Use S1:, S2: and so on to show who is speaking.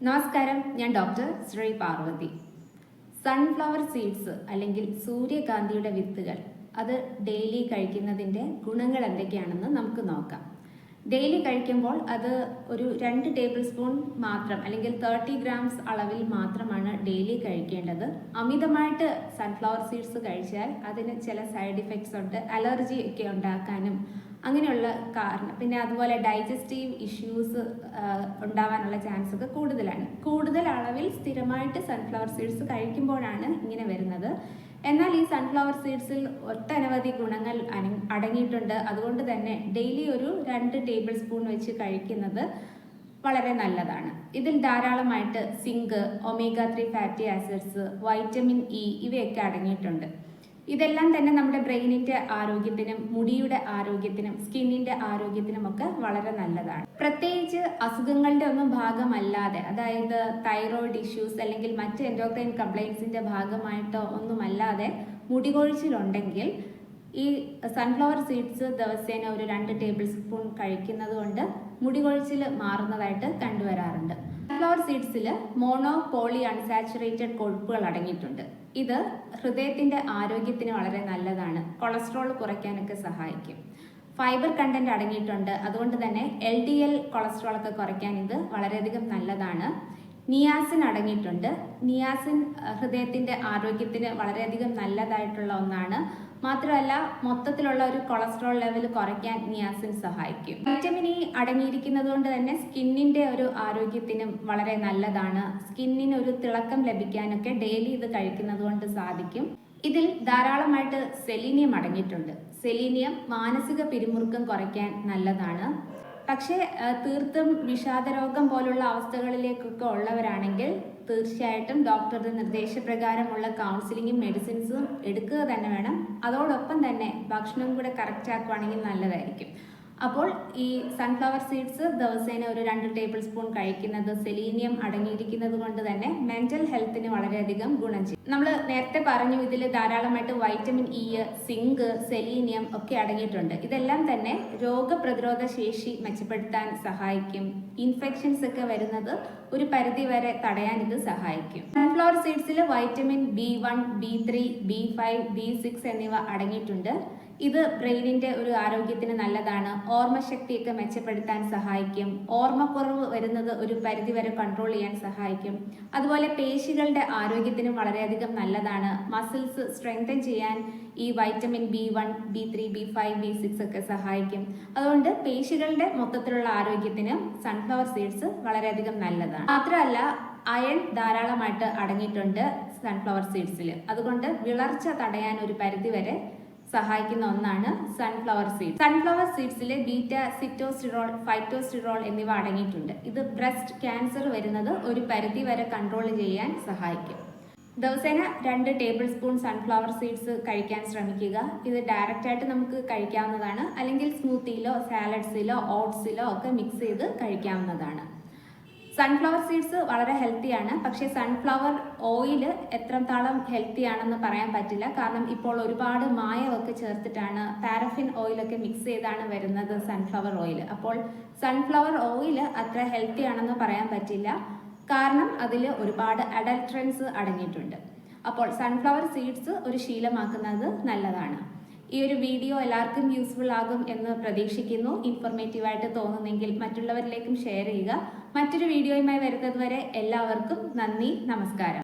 S1: നമസ്കാരം, ഞാൻ doctor Sree Parvathy. Sunflower seeds അല്ലെങ്കിൽ സൂര്യകാന്തിയുടെ വിത്തുകൾ അത് ഡെയിലി കഴിക്കുന്നതിൻ്റെ ഗുണങ്ങൾ എന്തൊക്കെയാണെന്ന് നമുക്ക് നോക്കാം. ഡെയിലി കഴിക്കുമ്പോൾ അത് ഒരു 2 ടേബിൾ സ്പൂൺ മാത്രം അല്ലെങ്കിൽ 30 ഗ്രാംസ് അളവിൽ മാത്രമാണ് ഡെയിലി കഴിക്കേണ്ടത്. അമിതമായിട്ട് സൺഫ്ലവർ സീഡ്സ് കഴിച്ചാൽ അതിന് ചില സൈഡ് ഇഫക്ട്സ് ഉണ്ട്, അലർജി ഒക്കെ ഉണ്ടാക്കാനും അങ്ങനെയുള്ള കാരണം, പിന്നെ അതുപോലെ ഡൈജസ്റ്റീവ് ഇഷ്യൂസ് ഉണ്ടാവാനുള്ള ചാൻസ് ഒക്കെ കൂടുതലാണ്. കൂടുതൽ അളവിൽ സ്ഥിരമായിട്ട് സൺഫ്ലവർ സീഡ്സ് കഴിക്കുമ്പോഴാണ് ഇങ്ങനെ വരുന്നത്. എന്നാൽ ഈ സൺഫ്ലവർ സീഡ്സിൽ ഒട്ടനവധി ഗുണങ്ങൾ അടങ്ങിയിട്ടുണ്ട്. അതുകൊണ്ട് തന്നെ ഡെയിലി ഒരു 2 ടേബിൾ സ്പൂൺ വെച്ച് കഴിക്കുന്നത് വളരെ നല്ലതാണ്. ഇതിൽ ധാരാളമായിട്ട് zinc, omega 3 fatty acids, vitamin E ഇവയൊക്കെ അടങ്ങിയിട്ടുണ്ട്. ഇതെല്ലാം തന്നെ നമ്മുടെ ബ്രെയിനിന്റെ ആരോഗ്യത്തിനും മുടിയുടെ ആരോഗ്യത്തിനും സ്കിന്നിന്റെ ആരോഗ്യത്തിനും ഒക്കെ വളരെ നല്ലതാണ്. പ്രത്യേകിച്ച് അസുഖങ്ങളുടെ ഒന്നും ഭാഗമല്ലാതെ, അതായത് തൈറോയിഡ് ഇഷ്യൂസ് അല്ലെങ്കിൽ മറ്റ് എൻഡോക്രൈൻ കംപ്ലൈൻസിന്റെ ഭാഗമായിട്ടോ ഒന്നുമല്ലാതെ മുടികൊഴിച്ചിലുണ്ടെങ്കിൽ ഈ സൺഫ്ലവർ സീഡ്സ് ദിവസേന ഒരു 2 ടേബിൾ സ്പൂൺ കഴിക്കുന്നത് കൊണ്ട് മുടികൊഴിച്ചിൽ മാറുന്നതായിട്ട് കണ്ടുവരാറുണ്ട്. സൺഫ്ലവർ സീഡ്സിൽ മോണോ പോളി അൺസാച്ചുറേറ്റഡ് കൊഴുപ്പുകൾ അടങ്ങിയിട്ടുണ്ട്. ഇത് ഹൃദയത്തിന്റെ ആരോഗ്യത്തിന് വളരെ നല്ലതാണ്. കൊളസ്ട്രോൾ കുറയ്ക്കാനൊക്കെ സഹായിക്കും. ഫൈബർ കണ്ടന്റ് അടങ്ങിയിട്ടുണ്ട്. അതുകൊണ്ട് തന്നെ LDL കൊളസ്ട്രോൾ ഒക്കെ കുറയ്ക്കാൻ ഇത് വളരെയധികം നല്ലതാണ്. നിയാസിൻ അടങ്ങിയിട്ടുണ്ട്. നിയാസിൻ ഹൃദയത്തിന്റെ ആരോഗ്യത്തിന് വളരെയധികം നല്ലതായിട്ടുള്ള ഒന്നാണ്. മാത്രമല്ല, മൊത്തത്തിലുള്ള ഒരു കൊളസ്ട്രോൾ ലെവൽ കുറയ്ക്കാൻ നിയാസിൻ സഹായിക്കും. വൈറ്റമിൻ ഇ അടങ്ങിയിരിക്കുന്നത് കൊണ്ട് തന്നെ സ്കിന്നിന്റെ ഒരു ആരോഗ്യത്തിനും വളരെ നല്ലതാണ്. സ്കിന്നിന് ഒരു തിളക്കം ലഭിക്കാനൊക്കെ ഡെയിലി ഇത് കഴിക്കുന്നത് കൊണ്ട് സാധിക്കും. ഇതിൽ ധാരാളമായിട്ട് സെലീനിയം അടങ്ങിയിട്ടുണ്ട്. സെലീനിയം മാനസിക പിരിമുറുക്കം കുറയ്ക്കാൻ നല്ലതാണ്. പക്ഷേ തീർത്തും വിഷാദരോഗം പോലുള്ള അവസ്ഥകളിലേക്കൊക്കെ ഉള്ളവരാണെങ്കിൽ തീർച്ചയായിട്ടും ഡോക്ടറുടെ നിർദ്ദേശപ്രകാരമുള്ള കൗൺസിലിങ്ങും മെഡിസിൻസും എടുക്കുക തന്നെ വേണം. അതോടൊപ്പം തന്നെ ഭക്ഷണം കൂടെ കറക്റ്റ് ആക്കുവാണെങ്കിൽ നല്ലതായിരിക്കും. അപ്പോൾ ഈ സൺഫ്ലവർ സീഡ്സ് ദിവസേന ഒരു 2 ടേബിൾ സ്പൂൺ കഴിക്കുന്നത് സെലീനിയം അടങ്ങിയിരിക്കുന്നത് കൊണ്ട് തന്നെ മെന്റൽ ഹെൽത്തിന് വളരെയധികം ഗുണം ചെയ്യും. നമ്മൾ നേരത്തെ പറഞ്ഞു, ഇതിൽ ധാരാളമായിട്ട് വൈറ്റമിൻ ഇ, സിങ്ക്, സെലീനിയം ഒക്കെ അടങ്ങിയിട്ടുണ്ട്. ഇതെല്ലാം തന്നെ രോഗപ്രതിരോധ ശേഷി മെച്ചപ്പെടുത്താൻ സഹായിക്കും. ഇൻഫെക്ഷൻസ് ഒക്കെ വരുന്നത് ഒരു പരിധി വരെ തടയാൻ ഇത് സഹായിക്കും. Sunflower സീഡ്സിൽ vitamin B1, B3, B5, B6 എന്നിവ അടങ്ങിയിട്ടുണ്ട്. ഇത് ബ്രെയിനിന്റെ ഒരു ആരോഗ്യത്തിന് നല്ലതാണ്. ഓർമ്മശക്തിയൊക്കെ മെച്ചപ്പെടുത്താൻ സഹായിക്കും. ഓർമ്മക്കുറവ് വരുന്നത് ഒരു പരിധി വരെ കൺട്രോൾ ചെയ്യാൻ സഹായിക്കും. അതുപോലെ പേശികളുടെ ആരോഗ്യത്തിനും വളരെയധികം നല്ലതാണ്. മസിൽസ് സ്ട്രെങ്തൻ ചെയ്യാൻ ഈ vitamin B1, B3, B5, B6 ഒക്കെ സഹായിക്കും. അതുകൊണ്ട് പേശികളുടെ മൊത്തത്തിലുള്ള ആരോഗ്യത്തിന് സൺഫ്ലവർ സീഡ്സ് വളരെയധികം നല്ലതാണ്. മാത്രമല്ല, അയൺ ധാരാളമായിട്ട് അടങ്ങിയിട്ടുണ്ട് സൺഫ്ലവർ സീഡ്സിൽ. അതുകൊണ്ട് വിളർച്ച തടയാൻ ഒരു പരിധി വരെ സഹായിക്കുന്ന ഒന്നാണ് സൺഫ്ലവർ സീഡ്സ്. സൺഫ്ലവർ സീഡ്സിൽ ബീറ്റ സിറ്റോസ്റ്റിറോൾ, ഫൈറ്റോസ്റ്റിറോൾ എന്നിവ അടങ്ങിയിട്ടുണ്ട്. ഇത് ബ്രസ്റ്റ് ക്യാൻസർ വരുന്നത് ഒരു പരിധി വരെ കൺട്രോൾ ചെയ്യാൻ സഹായിക്കും. ദിവസേന 2 ടേബിൾ സ്പൂൺ സൺഫ്ലവർ സീഡ്സ് കഴിക്കാൻ ശ്രമിക്കുക. ഇത് ഡയറക്റ്റായിട്ട് നമുക്ക് കഴിക്കാവുന്നതാണ്, അല്ലെങ്കിൽ സ്മൂത്തിയിലോ സാലഡ്സിലോ ഓട്സിലോ ഒക്കെ മിക്സ് ചെയ്ത് കഴിക്കാവുന്നതാണ്. സൺഫ്ലവർ സീഡ്സ് വളരെ ഹെൽത്തിയാണ്. പക്ഷേ സൺഫ്ലവർ ഓയിൽ എത്രത്തോളം ഹെൽത്തി ആണെന്ന് പറയാൻ പറ്റില്ല. കാരണം ഇപ്പോൾ ഒരുപാട് മായമൊക്കെ ചേർത്തിട്ടാണ്, പാരഫിൻ ഓയിലൊക്കെ മിക്സ് ചെയ്താണ് വരുന്നത് സൺഫ്ലവർ ഓയിൽ. അപ്പോൾ സൺഫ്ലവർ ഓയിൽ അത്ര ഹെൽത്തി ആണെന്ന് പറയാൻ പറ്റില്ല. കാരണം അതിൽ ഒരുപാട് അഡൾട്രൻസ് അടങ്ങിയിട്ടുണ്ട്. അപ്പോൾ സൺഫ്ലവർ സീഡ്സ് ഒരു ശീലമാക്കുന്നത് നല്ലതാണ്. ഈ ഒരു വീഡിയോ എല്ലാവർക്കും യൂസ്ഫുൾ ആകും എന്ന് പ്രതീക്ഷിക്കുന്നു. ഇൻഫോർമേറ്റീവായിട്ട് തോന്നുന്നെങ്കിൽ മറ്റുള്ളവരിലേക്കും ഷെയർ ചെയ്യുക. മറ്റൊരു വീഡിയോയുമായി വരുന്നത് വരെ എല്ലാവർക്കും നന്ദി, നമസ്കാരം.